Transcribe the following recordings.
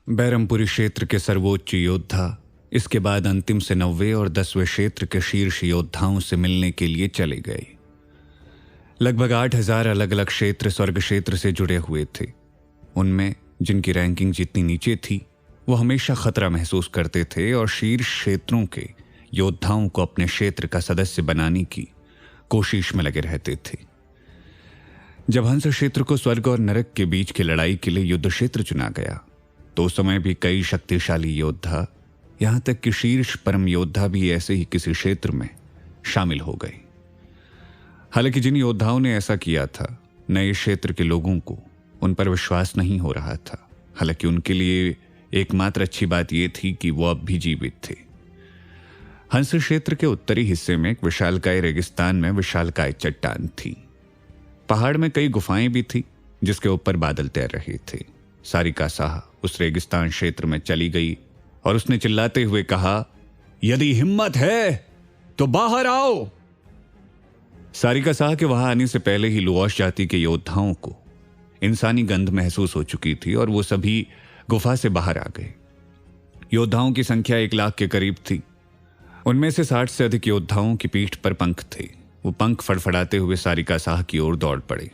बैरमपुरी क्षेत्र के सर्वोच्च योद्धा इसके बाद अंतिम से 90वें और 10वें क्षेत्र के शीर्ष योद्धाओं से मिलने के लिए चले गए। लगभग 8000 अलग अलग क्षेत्र स्वर्ग क्षेत्र से जुड़े हुए थे। उनमें जिनकी रैंकिंग जितनी नीचे थी वो हमेशा खतरा महसूस करते थे और शीर्ष क्षेत्रों के योद्धाओं को अपने क्षेत्र का सदस्य बनाने की कोशिश में लगे रहते थे। जब हंस क्षेत्र को स्वर्ग और नरक के बीच की लड़ाई के लिए युद्ध क्षेत्र चुना गया तो उस समय भी कई शक्तिशाली योद्धा, यहां तक कि शीर्ष परम योद्धा भी ऐसे ही किसी क्षेत्र में शामिल हो गए। हालांकि जिन योद्धाओं ने ऐसा किया था, नए क्षेत्र के लोगों को उन पर विश्वास नहीं हो रहा था। हालांकि उनके लिए एकमात्र अच्छी बात यह थी कि वो अब भी जीवित थे। हंस क्षेत्र के उत्तरी हिस्से में एक विशालकाय रेगिस्तान में विशालकाय चट्टान थी। पहाड़ में कई गुफाएं भी थी जिसके ऊपर बादल तैर रहे थे। सारिका साह उस रेगिस्तान क्षेत्र में चली गई और उसने चिल्लाते हुए कहा, यदि हिम्मत है तो बाहर आओ। सारिका साह के वहां आने से पहले ही लुओश जाति के योद्धाओं को इंसानी गंध महसूस हो चुकी थी और वो सभी गुफा से बाहर आ गए। योद्धाओं की संख्या 1 लाख के करीब थी। उनमें से 60 से अधिक योद्धाओं की पीठ पर पंख थे। वो पंख फड़फड़ाते हुए सारिका साह की ओर दौड़ पड़े।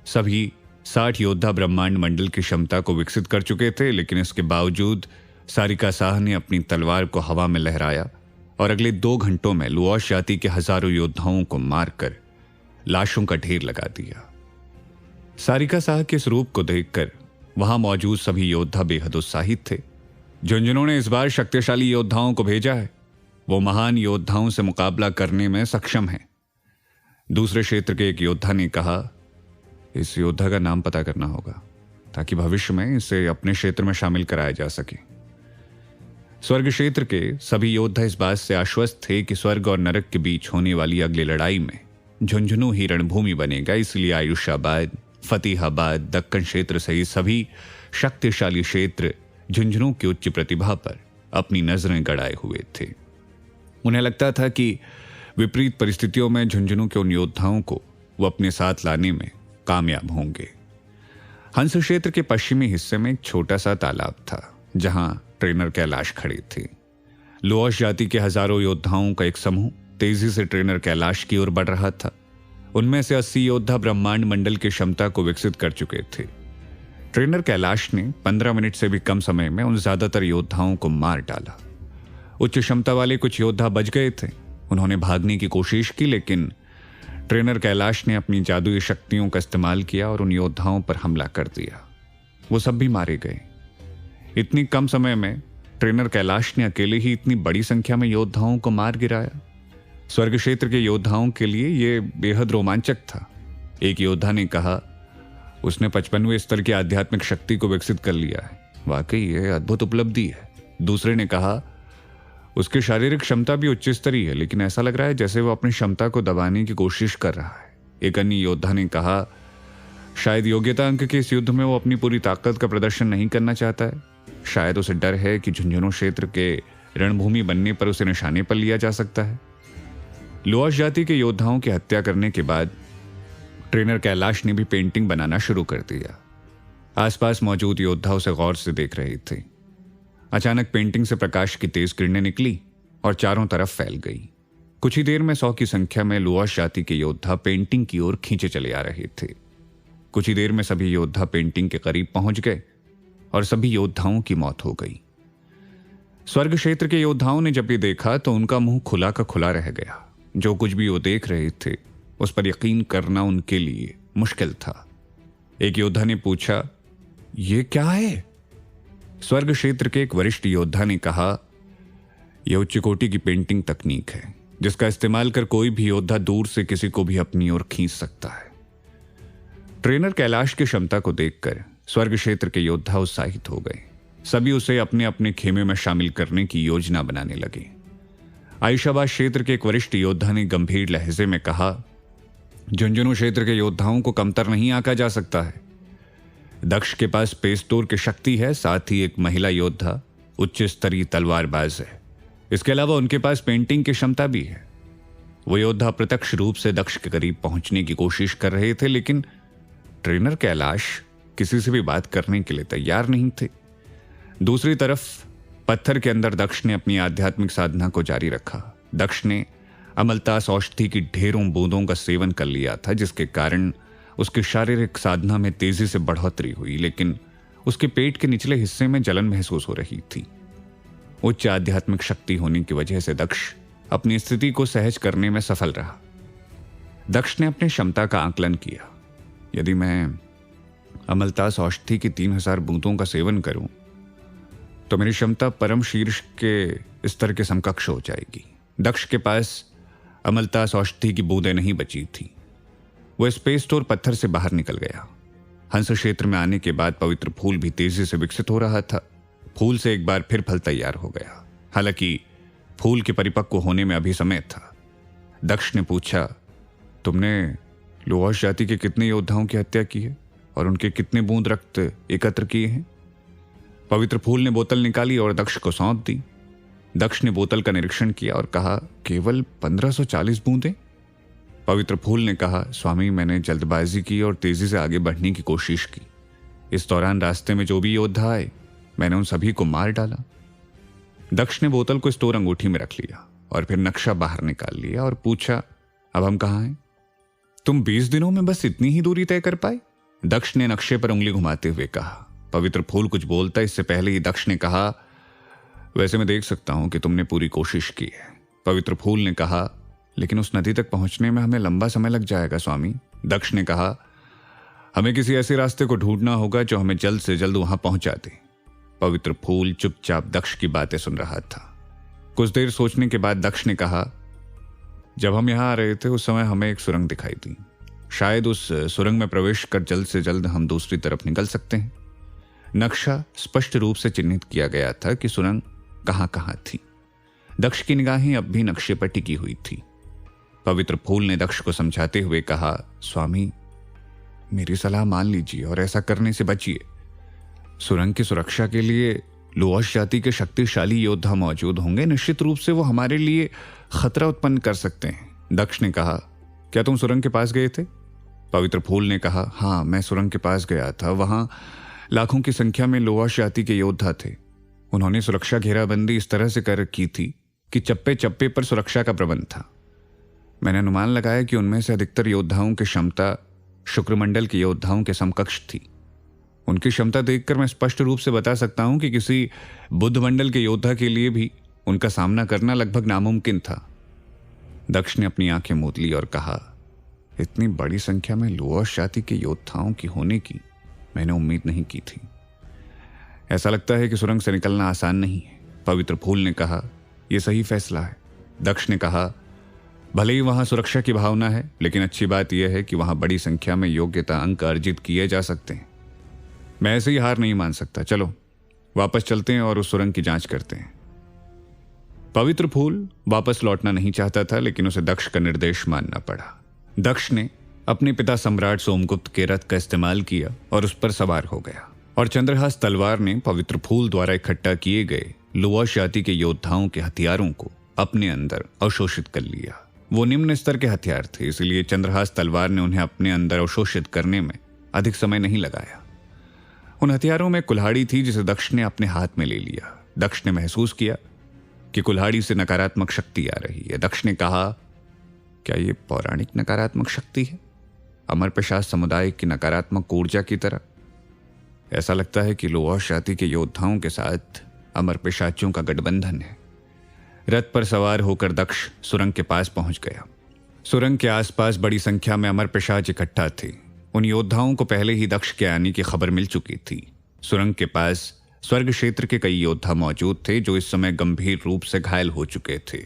सभी 60 योद्धा ब्रह्मांड मंडल की क्षमता को विकसित कर चुके थे, लेकिन इसके बावजूद सारिका साह ने अपनी तलवार को हवा में लहराया और अगले 2 घंटों में लुओश जाति के हजारों योद्धाओं को मारकर लाशों का ढेर लगा दिया। सारिका साह के इस रूप को देखकर वहां मौजूद सभी योद्धा बेहद उत्साहित थे। जिन्होंने इस बार शक्तिशाली योद्धाओं को भेजा है वो महान योद्धाओं से मुकाबला करने में सक्षम है। दूसरे क्षेत्र के एक योद्धा ने कहा, इस योद्धा का नाम पता करना होगा ताकि भविष्य में इसे अपने क्षेत्र में शामिल कराया जा सके। स्वर्ग क्षेत्र के सभी योद्धा इस बात से आश्वस्त थे कि स्वर्ग और नरक के बीच होने वाली अगली लड़ाई में झुंझुनू ही रणभूमि बनेगा। इसलिए आयुष्याबाद, फतेहाबाद, दक्कन क्षेत्र सहित सभी शक्तिशाली क्षेत्र झुंझुनू की उच्च प्रतिभा पर अपनी नजरें गड़ाए हुए थे। उन्हें लगता था कि विपरीत परिस्थितियों में झुंझुनू के उन योद्धाओं को वो अपने साथ लाने में कामयाब होंगे। हंस क्षेत्र के पश्चिमी हिस्से में एक छोटा सा तालाब था जहां ट्रेनर कैलाश खड़े थे। लुओश जाति के हजारों योद्धाओं का एक समूह तेजी से ट्रेनर कैलाश की ओर बढ़ रहा था। उनमें से 80 योद्धा ब्रह्मांड मंडल की क्षमता को विकसित कर चुके थे। ट्रेनर कैलाश ने 15 मिनट से भी कम समय में उन ज्यादातर योद्धाओं को मार डाला। उच्च क्षमता वाले कुछ योद्धा बच गए थे। उन्होंने भागने की कोशिश की, लेकिन ट्रेनर कैलाश ने अपनी जादुई शक्तियों का इस्तेमाल किया और उन योद्धाओं पर हमला कर दिया। वो सब भी मारे गए। इतनी कम समय में ट्रेनर कैलाश ने अकेले ही इतनी बड़ी संख्या में योद्धाओं को मार गिराया। स्वर्ग क्षेत्र के योद्धाओं के लिए यह बेहद रोमांचक था। एक योद्धा ने कहा, उसने 55वें स्तर की आध्यात्मिक शक्ति को विकसित कर लिया है। वाकई यह अद्भुत उपलब्धि है। दूसरे ने कहा, उसकी शारीरिक क्षमता भी उच्च स्तरीय है, लेकिन ऐसा लग रहा है जैसे वो अपनी क्षमता को दबाने की कोशिश कर रहा है। एक अन्य योद्धा ने कहा, शायद योग्यता अंक के इस युद्ध में वो अपनी पूरी ताकत का प्रदर्शन नहीं करना चाहता है। शायद उसे डर है कि झुंझुनू क्षेत्र के रणभूमि बनने पर उसे निशाने पर लिया जा सकता है। लुओश जाति के योद्धाओं की हत्या करने के बाद ट्रेनर कैलाश ने भी पेंटिंग बनाना शुरू कर दिया। आसपास मौजूद योद्धा उसे गौर से देख रहे थे। अचानक पेंटिंग से प्रकाश की तेज किरणें निकली और चारों तरफ फैल गई। कुछ ही देर में 100 की संख्या में लुओश जाति के योद्धा पेंटिंग की ओर खींचे चले आ रहे थे। कुछ ही देर में सभी योद्धा पेंटिंग के करीब पहुंच गए और सभी योद्धाओं की मौत हो गई। स्वर्ग क्षेत्र के योद्धाओं ने जब ये देखा तो उनका मुंह खुला का खुला रह गया। जो कुछ भी वो देख रहे थे उस पर यकीन करना उनके लिए मुश्किल था। एक योद्धा ने पूछा, ये क्या है? स्वर्ग क्षेत्र के एक वरिष्ठ योद्धा ने कहा, यह उच्च कोटि की पेंटिंग तकनीक है जिसका इस्तेमाल कर कोई भी योद्धा दूर से किसी को भी अपनी ओर खींच सकता है। ट्रेनर कैलाश की क्षमता को देखकर स्वर्ग क्षेत्र के योद्धा उत्साहित हो गए। सभी उसे अपने अपने खेमे में शामिल करने की योजना बनाने लगे। आयुष्याबाद क्षेत्र के एक वरिष्ठ योद्धा ने गंभीर लहजे में कहा, झुंझुनू क्षेत्र के योद्धाओं को कमतर नहीं आंका जा सकता है। दक्ष के पास पेस्तोर की शक्ति है, साथ ही एक महिला योद्धा उच्च स्तरीय तलवारबाज है। इसके अलावा उनके पास पेंटिंग की क्षमता भी है। वो योद्धा प्रत्यक्ष रूप से दक्ष के करीब पहुंचने की कोशिश कर रहे थे, लेकिन ट्रेनर कैलाश किसी से भी बात करने के लिए तैयार नहीं थे। दूसरी तरफ पत्थर के अंदर दक्ष ने अपनी आध्यात्मिक साधना को जारी रखा। दक्ष ने अमलतास औषधि की ढेरों बूंदों का सेवन कर लिया था, जिसके कारण उसकी शारीरिक साधना में तेजी से बढ़ोतरी हुई, लेकिन उसके पेट के निचले हिस्से में जलन महसूस हो रही थी। उच्च आध्यात्मिक शक्ति होने की वजह से दक्ष अपनी स्थिति को सहज करने में सफल रहा। दक्ष ने अपनी क्षमता का आकलन किया। यदि मैं अमलतास औषधि की 3000 बूंदों का सेवन करूं तो मेरी क्षमता परम शीर्ष के स्तर के समकक्ष हो जाएगी। दक्ष के पास अमलतास औषधि की बूंदें नहीं बची थी। वह स्पेस स्टोर पत्थर से बाहर निकल गया। हंस क्षेत्र में आने के बाद पवित्र फूल भी तेजी से विकसित हो रहा था। फूल से एक बार फिर फल तैयार हो गया। हालांकि फूल के परिपक्व होने में अभी समय था। दक्ष ने पूछा, तुमने लोहास जाति के कितने योद्धाओं की हत्या की है और उनके कितने बूंद रक्त एकत्र किए हैं? पवित्र फूल ने बोतल निकाली और दक्ष को सौंप दी। दक्ष ने बोतल का निरीक्षण किया और कहा, केवल 1540 बूंदें? पवित्र फूल ने कहा, स्वामी, मैंने जल्दबाजी की और तेजी से आगे बढ़ने की कोशिश की। इस दौरान रास्ते में जो भी योद्धा आए, मैंने उन सभी को मार डाला। दक्ष ने बोतल को स्टोर अंगूठी में रख लिया और फिर नक्शा बाहर निकाल लिया और पूछा, अब हम कहाँ हैं? तुम 20 दिनों में बस इतनी ही दूरी तय कर पाए? दक्ष ने नक्शे पर उंगली घुमाते हुए कहा। पवित्र फूल कुछ बोलता इससे पहले ही दक्ष ने कहा, वैसे मैं देख सकता हूं कि तुमने पूरी कोशिश की है। पवित्र फूल ने कहा, लेकिन उस नदी तक पहुंचने में हमें लंबा समय लग जाएगा स्वामी। दक्ष ने कहा, हमें किसी ऐसे रास्ते को ढूंढना होगा जो हमें जल्द से जल्द वहां पहुंचा दे। पवित्र फूल चुपचाप दक्ष की बातें सुन रहा था। कुछ देर सोचने के बाद दक्ष ने कहा, जब हम यहां आ रहे थे उस समय हमें एक सुरंग दिखाई दी। शायद उस सुरंग में प्रवेश कर जल्द से जल्द हम दूसरी तरफ निकल सकते हैं। नक्शा स्पष्ट रूप से चिन्हित किया गया था कि सुरंग कहां कहां थी। दक्ष की निगाहें अब भी नक्शे पर टिकी हुई थी। पवित्र फूल ने दक्ष को समझाते हुए कहा, स्वामी, मेरी सलाह मान लीजिए और ऐसा करने से बचिए। सुरंग की सुरक्षा के लिए लोहास जाति के शक्तिशाली योद्धा मौजूद होंगे। निश्चित रूप से वो हमारे लिए खतरा उत्पन्न कर सकते हैं। दक्ष ने कहा, क्या तुम सुरंग के पास गए थे? पवित्र फूल ने कहा, हाँ, मैं सुरंग के पास गया था। वहां लाखों की संख्या में लोहास जाति के योद्धा थे। उन्होंने सुरक्षा घेराबंदी इस तरह से कर रखी थी कि चप्पे चप्पे पर सुरक्षा का प्रबंध था। मैंने अनुमान लगाया कि उनमें से अधिकतर योद्धाओं की क्षमता शुक्रमंडल के योद्धाओं के समकक्ष थी। उनकी क्षमता देखकर मैं स्पष्ट रूप से बता सकता हूं कि किसी बुद्ध मंडल के योद्धा के लिए भी उनका सामना करना लगभग नामुमकिन था। दक्ष ने अपनी आंखें मूंद ली और कहा, इतनी बड़ी संख्या में लोहास जाति के योद्धाओं की होने की मैंने उम्मीद नहीं की थी। ऐसा लगता है कि सुरंग से निकलना आसान नहीं है। पवित्र फूल ने कहा, यह सही फैसला है। दक्ष ने कहा, भले ही वहां सुरक्षा की भावना है, लेकिन अच्छी बात यह है कि वहां बड़ी संख्या में योग्यता अंक अर्जित किए जा सकते हैं। मैं ऐसे ही हार नहीं मान सकता। चलो वापस चलते हैं और उस सुरंग की जांच करते हैं। पवित्र फूल वापस लौटना नहीं चाहता था, लेकिन उसे दक्ष का निर्देश मानना पड़ा। दक्ष ने अपने पिता सम्राट सोमगुप्त के रथ का इस्तेमाल किया और उस पर सवार हो गया, और चंद्रहास तलवार ने पवित्र फूल द्वारा इकट्ठा किए गए लोहास जाति के योद्धाओं के हथियारों को अपने अंदर अवशोषित कर लिया। वो निम्न स्तर के हथियार थे, इसलिए चंद्रहास तलवार ने उन्हें अपने अंदर अवशोषित करने में अधिक समय नहीं लगाया। उन हथियारों में कुल्हाड़ी थी जिसे दक्ष ने अपने हाथ में ले लिया। दक्ष ने महसूस किया कि कुल्हाड़ी से नकारात्मक शक्ति आ रही है। दक्ष ने कहा, क्या यह पौराणिक नकारात्मक शक्ति है, अमर पिशाच समुदाय की नकारात्मक ऊर्जा की तरह? ऐसा लगता है कि लोहास जाति के योद्धाओं के साथ अमर पिशाचियों का गठबंधन है। रथ पर सवार होकर दक्ष सुरंग के पास पहुंच गया। सुरंग के आसपास बड़ी संख्या में अमर पिशाच इकट्ठा थे। उन योद्धाओं को पहले ही दक्ष के आने की खबर मिल चुकी थी। सुरंग के पास स्वर्ग क्षेत्र के कई योद्धा मौजूद थे जो इस समय गंभीर रूप से घायल हो चुके थे।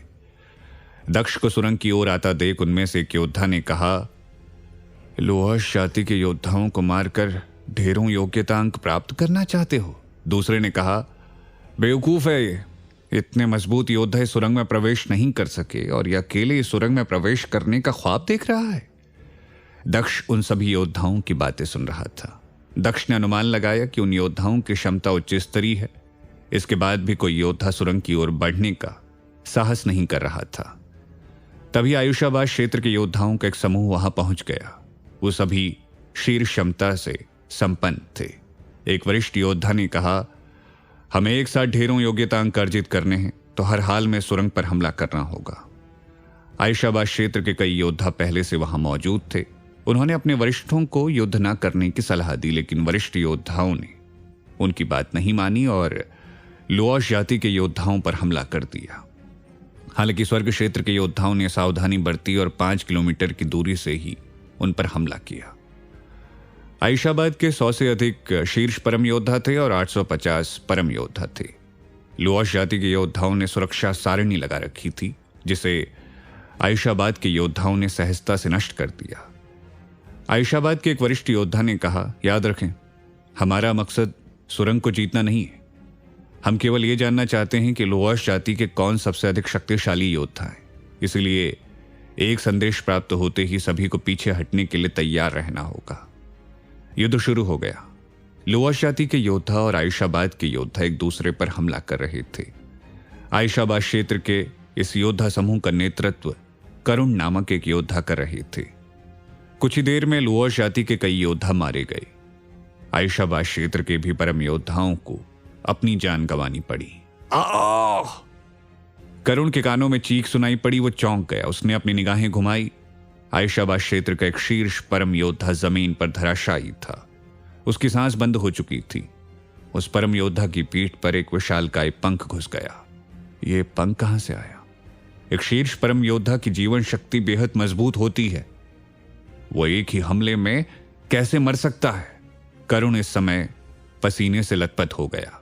दक्ष को सुरंग की ओर आता देख उनमें से एक योद्धा ने कहा, लोहास जाति के योद्धाओं को मारकर ढेरों योग्यता अंक प्राप्त करना चाहते हो? दूसरे ने कहा, बेवकूफ है ये। इतने मजबूत योद्धा इस सुरंग में प्रवेश नहीं कर सके और ये अकेले इस सुरंग में प्रवेश करने का ख्वाब देख रहा है। दक्ष उन सभी योद्धाओं की बातें सुन रहा था। दक्ष ने अनुमान लगाया कि उन योद्धाओं की क्षमता उच्च स्तरीय है। इसके बाद भी कोई योद्धा सुरंग की ओर बढ़ने का साहस नहीं कर रहा था। तभी आयुषाबाद क्षेत्र के योद्धाओं का एक समूह वहां पहुंच गया। वो सभी शीर्ष क्षमता से संपन्न थे। एक वरिष्ठ योद्धा ने कहा, हमें एक साथ ढेरों योग्यतांक अर्जित करने हैं तो हर हाल में सुरंग पर हमला करना होगा। आयशाबाद क्षेत्र के कई योद्धा पहले से वहां मौजूद थे। उन्होंने अपने वरिष्ठों को युद्ध न करने की सलाह दी, लेकिन वरिष्ठ योद्धाओं ने उनकी बात नहीं मानी और लुओश जाति के योद्धाओं पर हमला कर दिया। हालांकि स्वर्ग क्षेत्र के योद्धाओं ने सावधानी बरती और 5 किलोमीटर की दूरी से ही उन पर हमला किया। आयशाबाद के 100 से अधिक शीर्ष परम योद्धा थे और 850 परम योद्धा थे। लुओश जाति के योद्धाओं ने सुरक्षा सारणी लगा रखी थी, जिसे आयशाबाद के योद्धाओं ने सहजता से नष्ट कर दिया। आयशाबाद के एक वरिष्ठ योद्धा ने कहा, याद रखें, हमारा मकसद सुरंग को जीतना नहीं है। हम केवल यह जानना चाहते हैं कि लुओश जाति के कौन सबसे अधिक शक्तिशाली योद्धा है। इसलिए एक संदेश प्राप्त होते ही सभी को पीछे हटने के लिए तैयार रहना होगा। युद्ध शुरू हो गया। लुओश जाति के योद्धा और आयशाबाद के योद्धा एक दूसरे पर हमला कर रहे थे। आयशाबाद क्षेत्र के इस योद्धा समूह का नेतृत्व करुण नामक एक योद्धा कर रहे थे। कुछ ही देर में लुओश जाति के कई योद्धा मारे गए। आयशाबाद क्षेत्र के भी परम योद्धाओं को अपनी जान गंवानी पड़ी। करुण के कानों में चीख सुनाई पड़ी। वो चौंक गया। उसने अपनी निगाहें घुमाई। आयशाबाद क्षेत्र का एक शीर्ष परम योद्धा जमीन पर धराशायी था। उसकी सांस बंद हो चुकी थी। उस परम योद्धा की पीठ पर एक विशालकाय पंख घुस गया। ये पंख कहां से आया? एक शीर्ष परम योद्धा की जीवन शक्ति बेहद मजबूत होती है। वो एक ही हमले में कैसे मर सकता है? करुण इस समय पसीने से लथपथ हो गया।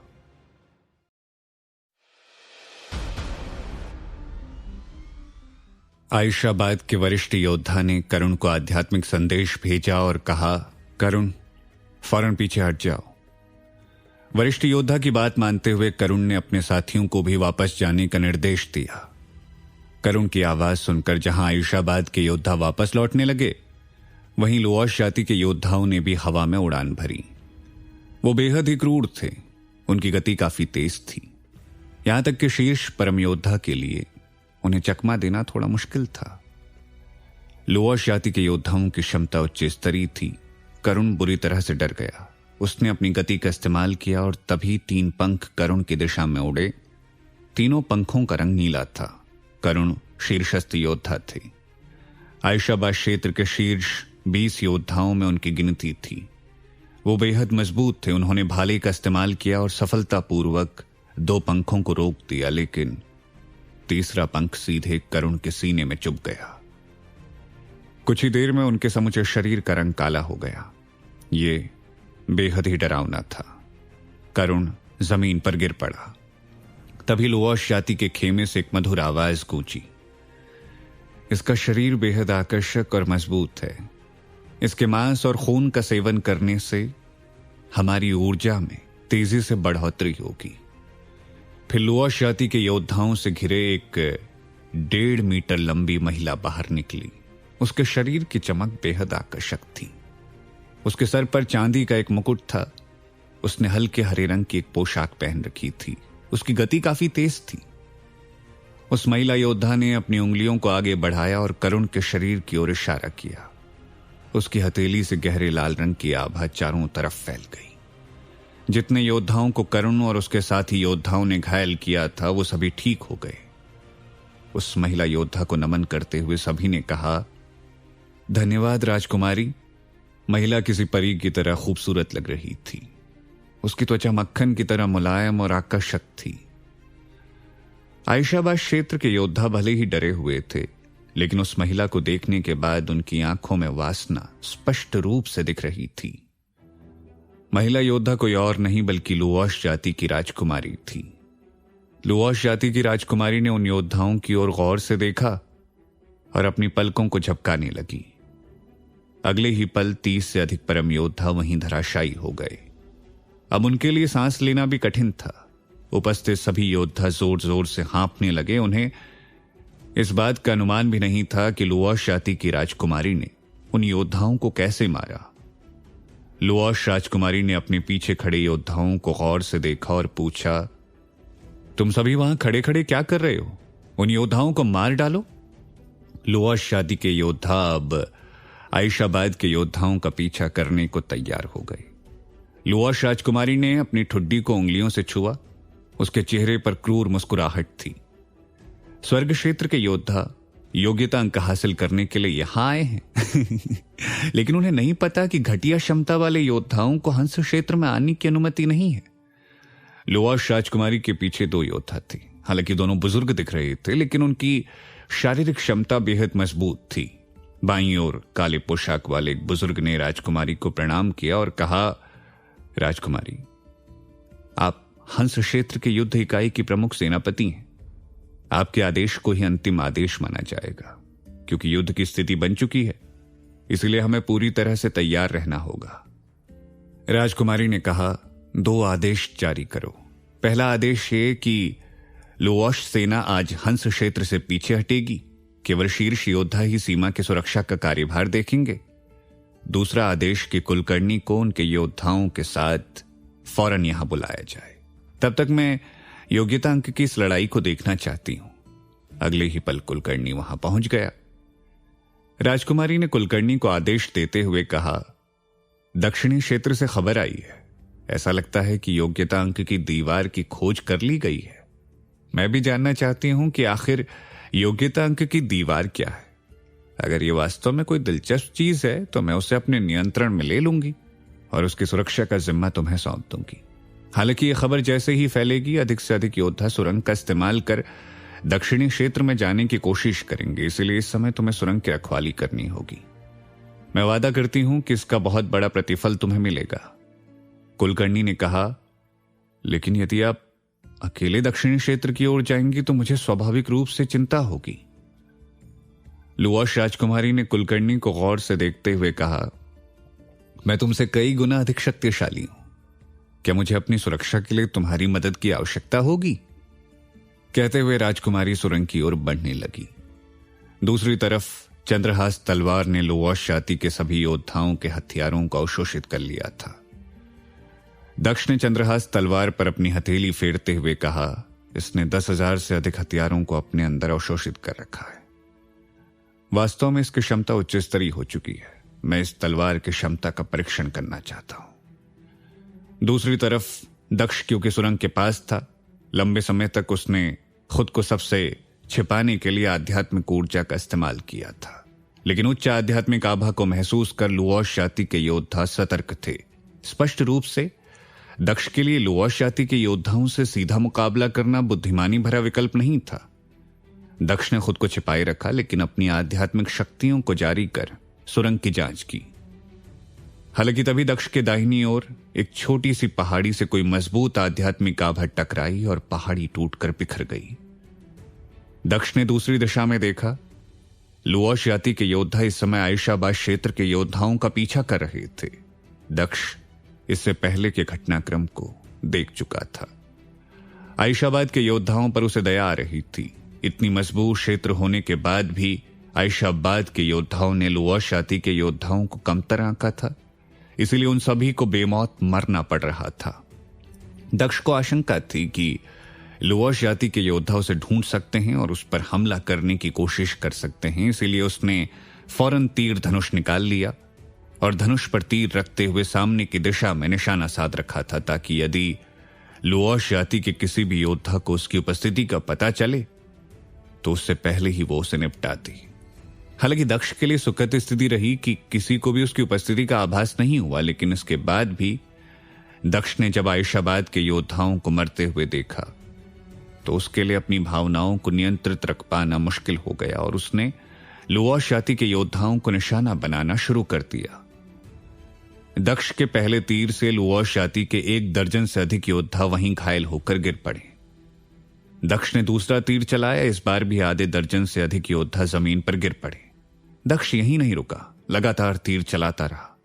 आयशाबाद के वरिष्ठ योद्धा ने करुण को आध्यात्मिक संदेश भेजा और कहा, करुण, फौरन पीछे हट जाओ। वरिष्ठ योद्धा की बात मानते हुए करुण ने अपने साथियों को भी वापस जाने का निर्देश दिया। करुण की आवाज सुनकर जहां आयशाबाद के योद्धा वापस लौटने लगे, वहीं लुओश जाति के योद्धाओं ने भी हवा में उड़ान भरी। वो बेहद ही क्रूर थे। उनकी गति काफी तेज थी, यहां तक कि शीर्ष परम योद्धा के लिए उन्हें चकमा देना थोड़ा मुश्किल था। लुओश जाति के योद्धाओं की क्षमता उच्च स्तरीय थी। करुण बुरी तरह से डर गया। उसने अपनी गति का इस्तेमाल किया और तभी 3 पंख करुण की दिशा में उड़े। तीनों पंखों का रंग नीला था। करुण शीर्षस्थ योद्धा थे। आयशाबाद क्षेत्र के शीर्ष 20 योद्धाओं में उनकी गिनती थी। वो बेहद मजबूत थे। उन्होंने भाले का इस्तेमाल किया और सफलतापूर्वक 2 पंखों को रोक दिया, लेकिन तीसरा पंख सीधे करुण के सीने में चुभ गया। कुछ ही देर में उनके समूचे शरीर का रंग काला हो गया। ये बेहद ही डरावना था। करुण जमीन पर गिर पड़ा। तभी लुओश जाति के खेमे से एक मधुर आवाज गूंजी। इसका शरीर बेहद आकर्षक और मजबूत है। इसके मांस और खून का सेवन करने से हमारी ऊर्जा में तेजी से बढ़ोतरी होगी। फिर लुओश जाति के योद्धाओं से घिरे एक 1.5 मीटर लंबी महिला बाहर निकली। उसके शरीर की चमक बेहद आकर्षक थी। उसके सर पर चांदी का एक मुकुट था। उसने हल्के हरे रंग की एक पोशाक पहन रखी थी। उसकी गति काफी तेज थी। उस महिला योद्धा ने अपनी उंगलियों को आगे बढ़ाया और करुण के शरीर की ओर इशारा किया। उसकी हथेली से गहरे लाल रंग की आभा चारों तरफ फैल गई। जितने योद्धाओं को करुण और उसके साथी योद्धाओं ने घायल किया था, वो सभी ठीक हो गए। उस महिला योद्धा को नमन करते हुए सभी ने कहा, धन्यवाद राजकुमारी। महिला किसी परी की तरह खूबसूरत लग रही थी। उसकी त्वचा मक्खन की तरह मुलायम और आकर्षक थी। आयशाबाद क्षेत्र के योद्धा भले ही डरे हुए थे, लेकिन उस महिला को देखने के बाद उनकी आंखों में वासना स्पष्ट रूप से दिख रही थी। महिला योद्धा कोई और नहीं बल्कि लुओश जाति की राजकुमारी थी। लुओश जाति की राजकुमारी ने उन योद्धाओं की ओर गौर से देखा और अपनी पलकों को झपकाने लगी। अगले ही पल 30 से अधिक परम योद्धा वहीं धराशायी हो गए। अब उनके लिए सांस लेना भी कठिन था। उपस्थित सभी योद्धा जोर जोर से हाँफने लगे। उन्हें इस बात का अनुमान भी नहीं था कि लुओश जाति की राजकुमारी ने उन योद्धाओं को कैसे मारा। लुओश राजकुमारी ने अपने पीछे खड़े योद्धाओं को गौर से देखा और पूछा, तुम सभी वहां खड़े खड़े क्या कर रहे हो? उन योद्धाओं को मार डालो। लुओश जाति के योद्धा अब आयशाबाद के योद्धाओं का पीछा करने को तैयार हो गए। लुओश राजकुमारी ने अपनी ठुड्डी को उंगलियों से छुआ उसके चेहरे पर क्रूर मुस्कुराहट थी। स्वर्ग क्षेत्र के योद्धा योग्यता अंक हासिल करने के लिए यहां आए हैं लेकिन उन्हें नहीं पता कि घटिया क्षमता वाले योद्धाओं को हंस क्षेत्र में आने की अनुमति नहीं है। लुवाश राजकुमारी के पीछे 2 योद्धा थे। हालांकि दोनों बुजुर्ग दिख रहे थे, लेकिन उनकी शारीरिक क्षमता बेहद मजबूत थी। बाईं ओर काले पोशाक वाले एक बुजुर्ग ने राजकुमारी को प्रणाम किया और कहा, राजकुमारी, आप हंस क्षेत्र के युद्ध इकाई की प्रमुख सेनापति हैं। आपके आदेश को ही अंतिम आदेश माना जाएगा, क्योंकि युद्ध की स्थिति बन चुकी है। इसलिए हमें पूरी तरह से तैयार रहना होगा। राजकुमारी ने कहा, 2 आदेश जारी करो। पहला आदेश ये कि लुवाश सेना आज हंस क्षेत्र से पीछे हटेगी। केवल शीर्ष योद्धा ही सीमा की सुरक्षा का कार्यभार देखेंगे। दूसरा आदेश कि कुलकर्णी को उनके योद्धाओं के साथ फौरन यहां बुलाया जाए। तब तक मैं योग्यता अंक की इस लड़ाई को देखना चाहती हूं। अगले ही पल कुलकर्णी वहां पहुंच गया। राजकुमारी ने कुलकर्णी को आदेश देते हुए कहा, दक्षिणी क्षेत्र से खबर आई है। ऐसा लगता है कि योग्यता अंक की दीवार की खोज कर ली गई है। मैं भी जानना चाहती हूं कि आखिर योग्यता अंक की दीवार क्या है। अगर यह वास्तव में कोई दिलचस्प चीज है तो मैं उसे अपने नियंत्रण में ले लूंगी और उसकी सुरक्षा का जिम्मा तुम्हें सौंप दूंगी। हालांकि यह खबर जैसे ही फैलेगी, अधिक से अधिक योद्धा सुरंग का इस्तेमाल कर दक्षिणी क्षेत्र में जाने की कोशिश करेंगे। इसलिए इस समय तुम्हें सुरंग की रखवाली करनी होगी। मैं वादा करती हूं कि इसका बहुत बड़ा प्रतिफल तुम्हें मिलेगा। कुलकर्णी ने कहा, लेकिन यदि आप अकेले दक्षिणी क्षेत्र की ओर जाएंगी तो मुझे स्वाभाविक रूप से चिंता होगी। लुवाश राजकुमारी ने कुलकर्णी को गौर से देखते हुए कहा, मैं तुमसे कई गुना अधिक शक्तिशाली हूं। क्या मुझे अपनी सुरक्षा के लिए तुम्हारी मदद की आवश्यकता होगी? कहते हुए राजकुमारी सुरंग की ओर बढ़ने लगी। दूसरी तरफ चंद्रहास तलवार ने लुवाश जाति के सभी योद्धाओं के हथियारों को अवशोषित कर लिया था। दक्ष ने चंद्रहास तलवार पर अपनी हथेली फेरते हुए कहा, इसने 10,000 से अधिक हथियारों को अपने अंदर अवशोषित कर रखा है। वास्तव में इसकी क्षमता उच्च स्तरीय हो चुकी है। मैं इस तलवार की क्षमता का परीक्षण करना चाहता हूं। दूसरी तरफ दक्ष क्योंकि सुरंग के पास था, लंबे समय तक उसने खुद को सबसे छिपाने के लिए आध्यात्मिक ऊर्जा का इस्तेमाल किया था। लेकिन उच्च आध्यात्मिक आभा को महसूस कर लुवाश जाति के योद्धा सतर्क थे। स्पष्ट रूप से दक्ष के लिए लुवाश जाति के योद्धाओं से सीधा मुकाबला करना बुद्धिमानी भरा विकल्प नहीं था। दक्ष ने खुद को छिपाए रखा, लेकिन अपनी आध्यात्मिक शक्तियों को जारी कर सुरंग की जांच की। हालांकि तभी दक्ष के दाहिनी ओर एक छोटी सी पहाड़ी से कोई मजबूत आध्यात्मिक आभा टकराई और पहाड़ी टूटकर बिखर गई। दक्ष ने दूसरी दिशा में देखा। लुवाश जाति के योद्धा इस समय आयशाबाद क्षेत्र के योद्धाओं का पीछा कर रहे थे। दक्ष इससे पहले के घटनाक्रम को देख चुका था। आयशाबाद के योद्धाओं पर उसे दया आ रही थी। इतनी मजबूत क्षेत्र होने के बाद भी आयशाबाद के योद्धाओं ने लुवाश जाति के योद्धाओं को कमतर आंका था। इसलिए उन सभी को बेमौत मरना पड़ रहा था। दक्ष को आशंका थी कि लुवाश जाति के योद्धा उसे ढूंढ सकते हैं और उस पर हमला करने की कोशिश कर सकते हैं। इसीलिए उसने फौरन तीर धनुष निकाल लिया और धनुष पर तीर रखते हुए सामने की दिशा में निशाना साध रखा था, ताकि यदि लुवाश जाति के किसी भी योद्धा को उसकी उपस्थिति का पता चले तो उससे पहले ही वो उसे निपटा दे। हालांकि दक्ष के लिए सुखद स्थिति रही कि किसी को भी उसकी उपस्थिति का आभास नहीं हुआ, लेकिन इसके बाद भी दक्ष ने जब आयशाबाद के योद्धाओं को मरते हुए देखा तो उसके लिए अपनी भावनाओं को नियंत्रित रख पाना मुश्किल हो गया और उसने लुवाश जाति के योद्धाओं को निशाना बनाना शुरू कर दिया। दक्ष के पहले तीर से लुवाश जाति के 1 दर्जन से अधिक योद्धा वहीं घायल होकर गिर पड़े। दक्ष ने दूसरा तीर चलाया। इस बार भी आधे दर्जन से अधिक योद्धा जमीन पर गिर पड़े। दक्ष यहीं नहीं रुका, लगातार तीर चलाता रहा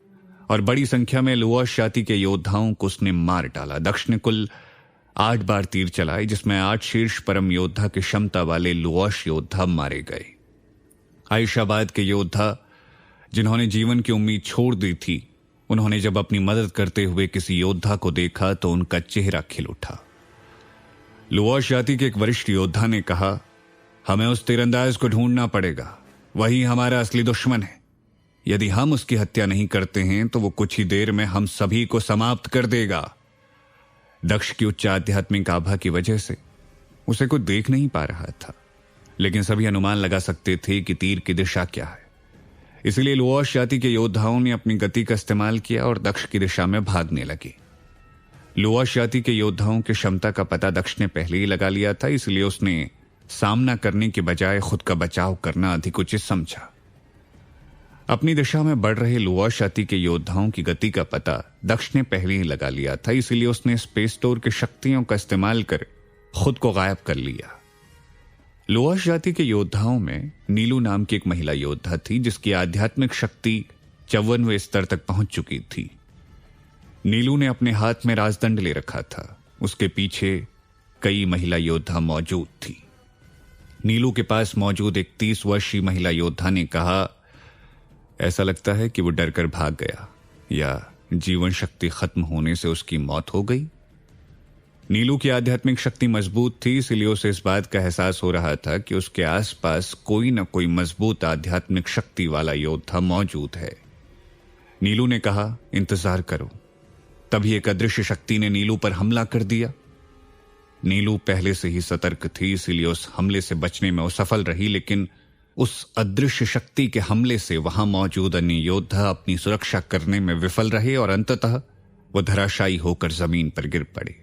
और बड़ी संख्या में लुवाश जाति के योद्धाओं को उसने मार डाला। दक्ष ने कुल 8 बार तीर चलाए, जिसमें 8 शीर्ष परम योद्धा की क्षमता वाले लुवाश योद्धा मारे गए। आयशाबाद के योद्धा जिन्होंने जीवन की उम्मीद छोड़ दी थी, उन्होंने जब अपनी मदद करते हुए किसी योद्धा को देखा तो उनका चेहरा खिल उठा। लुवाश जाति के एक वरिष्ठ योद्धा ने कहा, हमें उस तीरंदाज को ढूंढना पड़ेगा, वही हमारा असली दुश्मन है। यदि हम उसकी हत्या नहीं करते हैं तो वो कुछ ही देर में हम सभी को समाप्त कर देगा। दक्ष की उच्च आध्यात्मिक आभा की वजह से उसे कोई देख नहीं पा रहा था, लेकिन सभी अनुमान लगा सकते थे कि तीर की दिशा क्या है। इसलिए लुओश जाति के योद्धाओं ने अपनी गति का इस्तेमाल किया और दक्ष की दिशा में भागने लगे। लुओश जाति के योद्धाओं की क्षमता का पता दक्ष ने पहले ही लगा लिया था, इसलिए उसने सामना करने के बजाय खुद का बचाव करना अधिक उचित समझा। अपनी दिशा में बढ़ रहे लुओश जाति के योद्धाओं की गति का पता दक्ष ने पहले ही लगा लिया था, इसलिए उसने स्पेस डोर की शक्तियों का इस्तेमाल कर खुद को गायब कर लिया। लुओश जाति के योद्धाओं में नीलू नाम की एक महिला योद्धा थी, जिसकी आध्यात्मिक शक्ति 54वें स्तर तक पहुंच चुकी थी। नीलू ने अपने हाथ में राजदंड ले रखा था। उसके पीछे कई महिला योद्धा मौजूद थी। नीलू के पास मौजूद एक 30 वर्षीय महिला योद्धा ने कहा, ऐसा लगता है कि वो डरकर भाग गया या जीवन शक्ति खत्म होने से उसकी मौत हो गई। नीलू की आध्यात्मिक शक्ति मजबूत थी, इसलिए उसे इस बात का एहसास हो रहा था कि उसके आसपास कोई न कोई मजबूत आध्यात्मिक शक्ति वाला योद्धा मौजूद है। नीलू ने कहा, इंतजार करो। तभी एक अदृश्य शक्ति ने नीलू पर हमला कर दिया। नीलू पहले से ही सतर्क थी, इसलिए उस हमले से बचने में वो सफल रही, लेकिन उस अदृश्य शक्ति के हमले से वहां मौजूद अन्य योद्धा अपनी सुरक्षा करने में विफल रहे और अंततः वो धराशायी होकर जमीन पर गिर पड़े।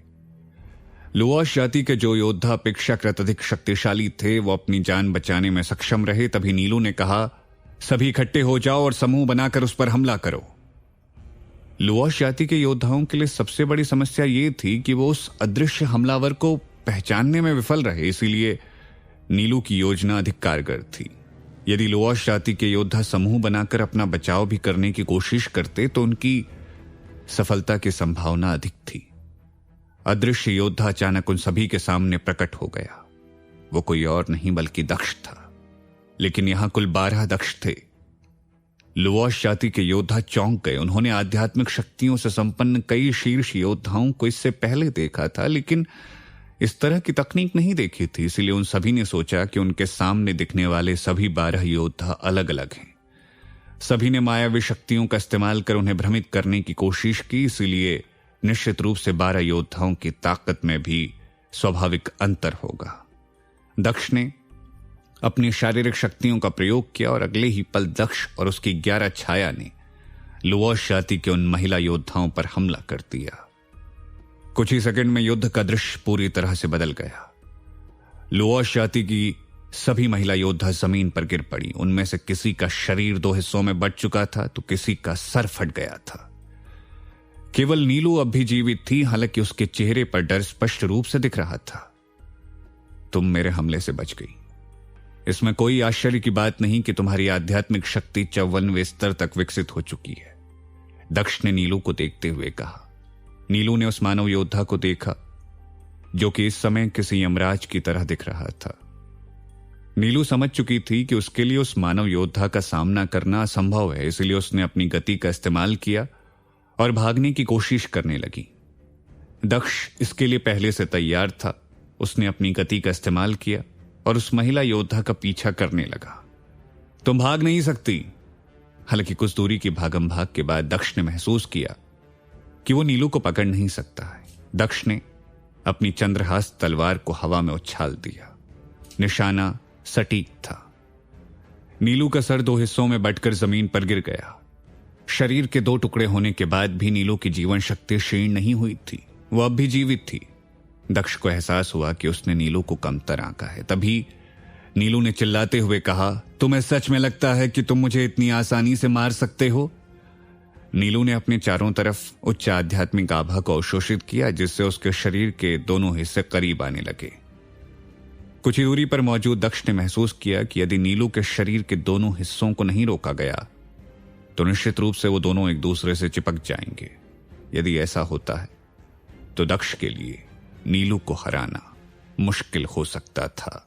लुओश जाति के जो योद्धा अपेक्षाकृत अधिक शक्तिशाली थे, वो अपनी जान बचाने में सक्षम रहे। तभी नीलू ने कहा, सभी इकट्ठे हो जाओ और समूह बनाकर उस पर हमला करो। लुओश जाति के योद्धाओं के लिए सबसे बड़ी समस्या ये थी कि वो उस अदृश्य हमलावर को पहचानने में विफल रहे, इसीलिए नीलू की योजना अधिक कारगर थी। यदि लुओश जाति के योद्धा समूह बनाकर अपना बचाव भी करने की कोशिश करते तो उनकी सफलता की संभावना अधिक थी। अदृश्य योद्धा अचानक उन सभी के सामने प्रकट हो गया। वो कोई और नहीं बल्कि दक्ष था, लेकिन यहां कुल 12 दक्ष थे। लुओश जाति के योद्धा चौंक गए। उन्होंने आध्यात्मिक शक्तियों से संपन्न कई शीर्ष योद्धाओं को इससे पहले देखा था, लेकिन इस तरह की तकनीक नहीं देखी थी। इसलिए उन सभी ने सोचा कि उनके सामने दिखने वाले सभी 12 योद्धा अलग अलग हैं। सभी ने मायावी शक्तियों का इस्तेमाल कर उन्हें भ्रमित करने की कोशिश की, इसीलिए निश्चित रूप से 12 योद्धाओं की ताकत में भी स्वाभाविक अंतर होगा। दक्ष ने अपनी शारीरिक शक्तियों का प्रयोग किया और अगले ही पल दक्ष और उसकी 11 छाया ने लुओश जाति के उन महिला योद्धाओं पर हमला कर दिया। कुछ ही सेकंड में युद्ध का दृश्य पूरी तरह से बदल गया। लुओश जाति की सभी महिला योद्धा जमीन पर गिर पड़ी। उनमें से किसी का शरीर 2 हिस्सों में बंट चुका था तो किसी का सर फट गया था। केवल नीलू अब भी जीवित थी, हालांकि उसके चेहरे पर डर स्पष्ट रूप से दिख रहा था। तुम मेरे हमले से बच गई। इसमें कोई आश्चर्य की बात नहीं कि तुम्हारी आध्यात्मिक शक्ति 54वें स्तर तक विकसित हो चुकी है, दक्ष ने नीलू को देखते हुए कहा। नीलू ने उस मानव योद्धा को देखा जो कि इस समय किसी यमराज की तरह दिख रहा था। नीलू समझ चुकी थी कि उसके लिए उस मानव योद्धा का सामना करना असंभव है, इसलिए उसने अपनी गति का इस्तेमाल किया और भागने की कोशिश करने लगी। दक्ष इसके लिए पहले से तैयार था। उसने अपनी गति का इस्तेमाल किया और उस महिला योद्धा का पीछा करने लगा। तुम भाग नहीं सकती। हालांकि कुछ दूरी की भागम भाग के बाद दक्ष ने महसूस किया कि वो नीलू को पकड़ नहीं सकता है। दक्ष ने अपनी चंद्रहास तलवार को हवा में उछाल दिया। निशाना सटीक था। नीलू का सर 2 हिस्सों में बंटकर जमीन पर गिर गया। शरीर के 2 टुकड़े होने के बाद भी नीलू की जीवन शक्ति क्षीण नहीं हुई थी, वो अब भी जीवित थी। दक्ष को एहसास हुआ कि उसने नीलू को कमतर आंका है। तभी नीलू ने चिल्लाते हुए कहा, तुम्हें सच में लगता है कि तुम मुझे इतनी आसानी से मार सकते हो? नीलू ने अपने चारों तरफ उच्च आध्यात्मिक आभा को अवशोषित किया, जिससे उसके शरीर के दोनों हिस्से करीब आने लगे। कुछ ही दूरी पर मौजूद दक्ष ने महसूस किया कि यदि नीलू के शरीर के दोनों हिस्सों को नहीं रोका गया तो निश्चित रूप से वो दोनों एक दूसरे से चिपक जाएंगे। यदि ऐसा होता है तो दक्ष के लिए नीलू को हराना मुश्किल हो सकता था।